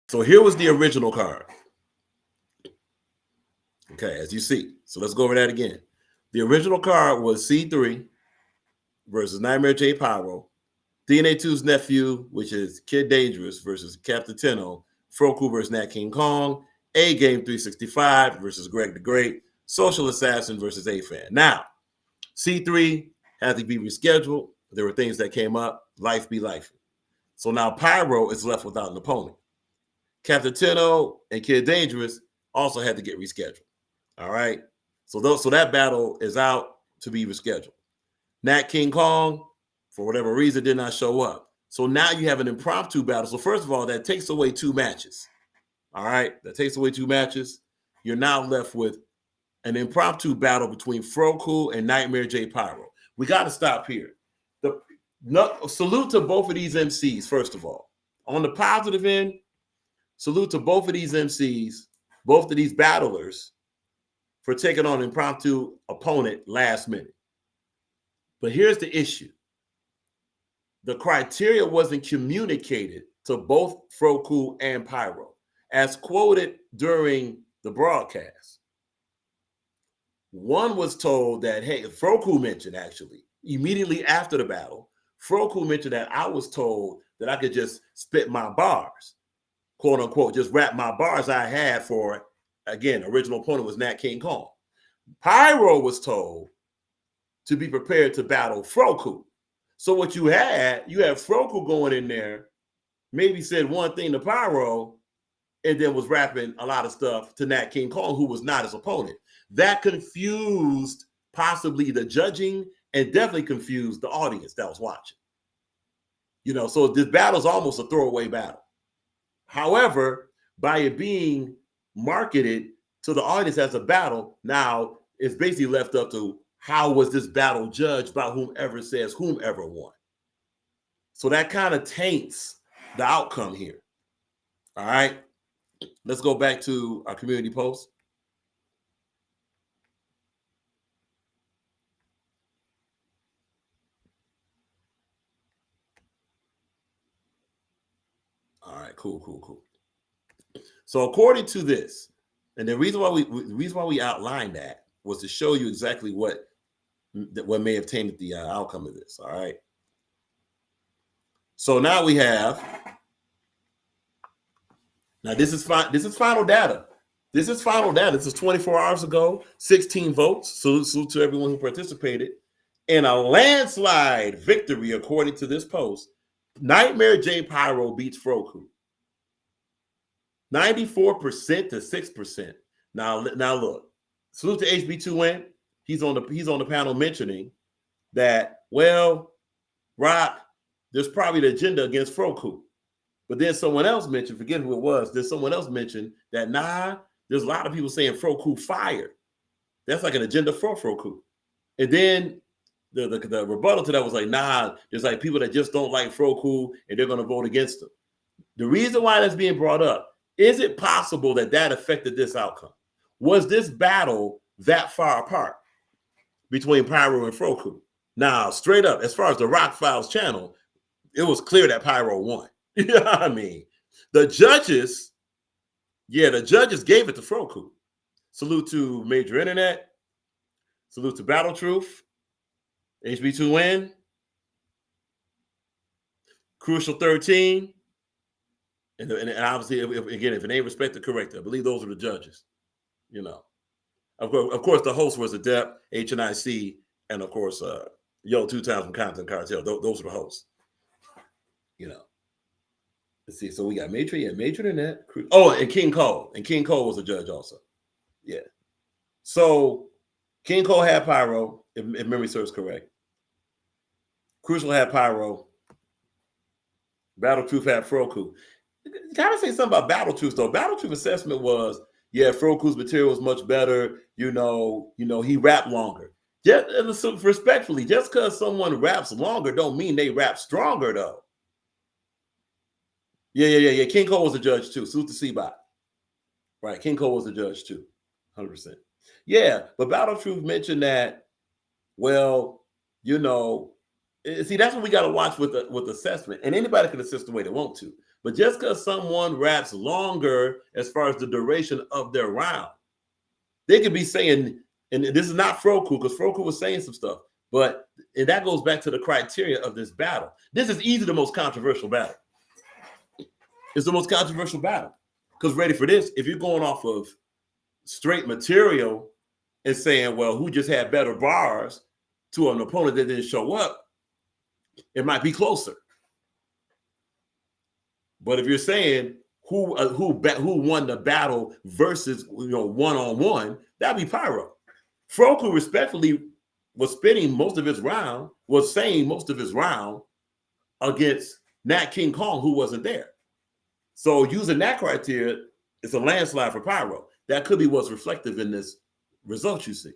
So here was the original card. Okay, as you see. So let's go over that again. The original card was C3 versus Nightmare J Pyro, DNA 2's nephew, which is Kid Dangerous versus Captain Tenno, Froku versus Nat King Kong, A Game 365 versus Greg the Great, Social Assassin versus A-Fan. Now, C3 had to be rescheduled. There were things that came up. Life be life. So now Pyro is left without an opponent. Captain Tenno and Kid Dangerous also had to get rescheduled. All right. So that battle is out to be rescheduled. Nat King Kong, for whatever reason, did not show up. So now you have an impromptu battle. So first of all, that takes away 2 matches. All right. That takes away 2 matches. You're now left with an impromptu battle between Froku and Nightmare J Pyro. We got to stop here. Salute to both of these MCs, first of all. On the positive end, salute to both of these MCs, both of these battlers, for taking on an impromptu opponent last minute. But here's the issue. The criteria wasn't communicated to both Froku and Pyro. As quoted during the broadcast, one was told that, hey, Froku mentioned actually, immediately after the battle, Froku mentioned that I was told that I could just spit my bars, quote unquote, just rap my bars I had for, again, original opponent was Nat King Kong. Pyro was told to be prepared to battle Froku. So what you had Froku going in there, maybe said one thing to Pyro, and then was rapping a lot of stuff to Nat King Kong, who was not his opponent. That confused possibly the judging and definitely confused the audience that was watching. So this battle is almost a throwaway battle. However, by it being marketed to the audience as a battle, now it's basically left up to how was this battle judged by whomever says whomever won. So that kind of taints the outcome here. All right. Let's go back to our community post. All right, cool. So according to this, and the reason why we outlined that was to show you exactly what may have tainted the outcome of this. All right. So now we have. Now this is final data. This is final data. This is 24 hours ago. 16 votes. Salute to everyone who participated in a landslide victory, according to this post. Nightmare J Pyro beats Froku. 94% to 6%. Now look. Salute to HB2N. He's on the panel mentioning that, well, Rock, there's probably the agenda against Froku. But then someone else mentioned, forget who it was, there's someone else mentioned that, there's a lot of people saying Froku fired. That's like an agenda for Froku. And then the rebuttal to that was like, there's like people that just don't like Froku and they're going to vote against him. The reason why that's being brought up, is it possible that affected this outcome? Was this battle that far apart between Pyro and Froku? Now, straight up, as far as the Rock Files channel, it was clear that Pyro won. You know what I mean? The judges gave it to Froku. Salute to Major Internet. Salute to Battle Truth. HB2N. Crucial 13. And obviously, if it ain't respected, correct. I believe those are the judges. Of course, the host was Adept, HNIC, and of course, Yo 2 times from Compton Cartel. Those are the hosts. Let's see. So we got Major Internet. Oh, and King Cole. And King Cole was a judge also. Yeah. So King Cole had Pyro, if memory serves correct. Crucial had Pyro. Battle Truth had Froku. Gotta say something about Battle Truth, though. Battle Truth assessment was, Froku's material was much better. He rapped longer. Respectfully, just because someone raps longer don't mean they rap stronger, though. Yeah. King Cole was a judge too. Salute to C-Bot. Right, King Cole was a judge too, 100%. Yeah, but Battle Truth mentioned that. Well, see, that's what we got to watch with assessment, and anybody can assess the way they want to. But just because someone raps longer as far as the duration of their round, they could be saying, and this is not Froku, because Froku was saying some stuff, and that goes back to the criteria of this battle. This is easily the most controversial battle. It's the most controversial battle. Because ready for this, if you're going off of straight material and saying, well, who just had better bars to an opponent that didn't show up, it might be closer. But if you're saying who won the battle versus one-on-one, that'd be Pyro. Froku respectfully was spitting most of his round, was saying most of his round against Nat King Kong, who wasn't there. So using that criteria, it's a landslide for Pyro. That could be what's reflective in this result you see.